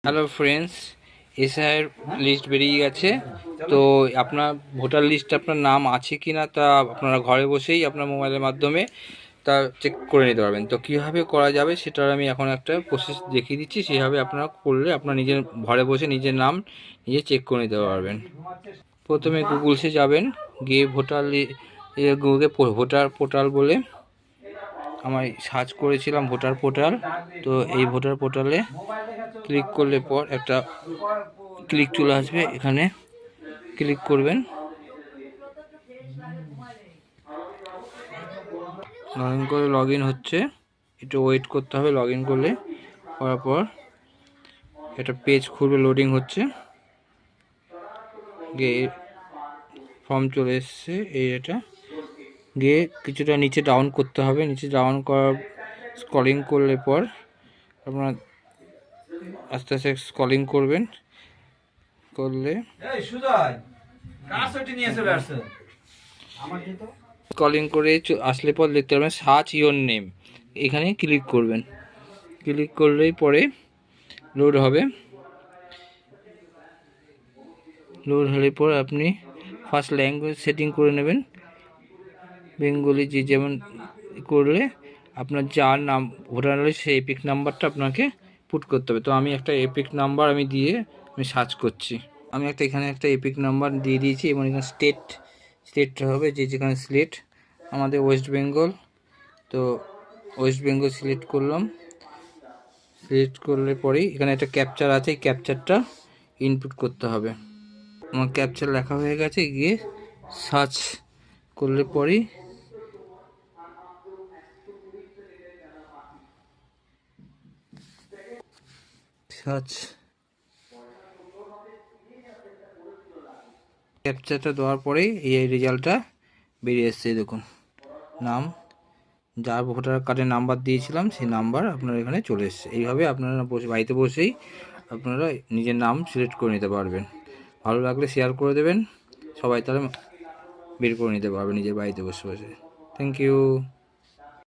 Hello friends, এসআইয়ের list বেরিয়ে গেছে। তো আপনার ভোটার লিস্ট আপনার নাম আছে কি না তা আপনারা ঘরে বসেই আপনার মোবাইলের মাধ্যমে তা চেক করে নিতে পারবেন। তো কীভাবে করা যাবে সেটার আমি এখন একটা প্রসেস দেখিয়ে দিচ্ছি। সেভাবে আপনারা করলে আপনার নিজের ঘরে বসে নিজের নাম নিজে চেক করে নিতে পারবেন। প্রথমে গুগলসে যাবেন, গিয়ে গুগলে ভোটার পোর্টাল বলে আমি সার্চ করেছিলাম ভোটার পোর্টাল। তো এই ভোটার পোর্টালে ক্লিক করলে পর একটা ক্লিক চলে আসবে, এখানে ক্লিক করবেন। লগ ইন হচ্ছে, একটু ওয়েট করতে হবে। লগ ইন করার পর একটা পেজ খুলবে, লোডিং হচ্ছে। গিয়ে ফর্ম চলে এসছে, এটা গিয়ে কিছুটা নিচে ডাউন করতে হবে। নিচে ডাউন করার স্ক্রলিং করলে পর আপনার আস্তে আস্তে স্ক্রলিং করবেন। স্ক্রলিং করে আসলে পর দেখতে পাবেন সার্চ ইওর নেম, এখানে ক্লিক করবেন। ক্লিক করলেই পরে লোড হবে। লোড হলে পর আপনি ফার্স্ট ল্যাঙ্গুয়েজ সেটিং করে নেবেন, বেঙ্গলি যে যেমন করলে আপনার যার নাম ভোটার লিস্ট সেই এপিক নাম্বারটা আপনাকে পুট করতে হবে। তো আমি একটা এপিক নাম্বার আমি সার্চ করছি। আমি এখানে একটা এপিক নাম্বার দিয়ে দিয়েছি এবং এখানে স্টেটটা হবে যেখানে সিলেক্ট আমাদের ওয়েস্ট বেঙ্গল। তো ওয়েস্ট বেঙ্গল সিলেক্ট করলাম। সিলেক্ট করলে পরেই এখানে একটা ক্যাপচার আছে, এই ক্যাপচারটা ইনপুট করতে হবে। আমার ক্যাপচার লেখা হয়ে গেছে, গিয়ে সার্চ করলে পরেই ক্যাপচারটা দেওয়ার পরেই এই রেজাল্টটা বেরিয়ে এসছে। দেখুন, নাম যার ভোটার কার্ডের নাম্বার দিয়েছিলাম সেই নাম্বার আপনার এখানে চলে এসছে। এইভাবে আপনারা বাড়িতে বসেই আপনারা নিজের নাম সিলেক্ট করে নিতে পারবেন। ভালো লাগলে শেয়ার করে দেবেন, সবাই তাহলে বের করে নিতে পারবে নিজের বাড়িতে বসে বসে। Thank you.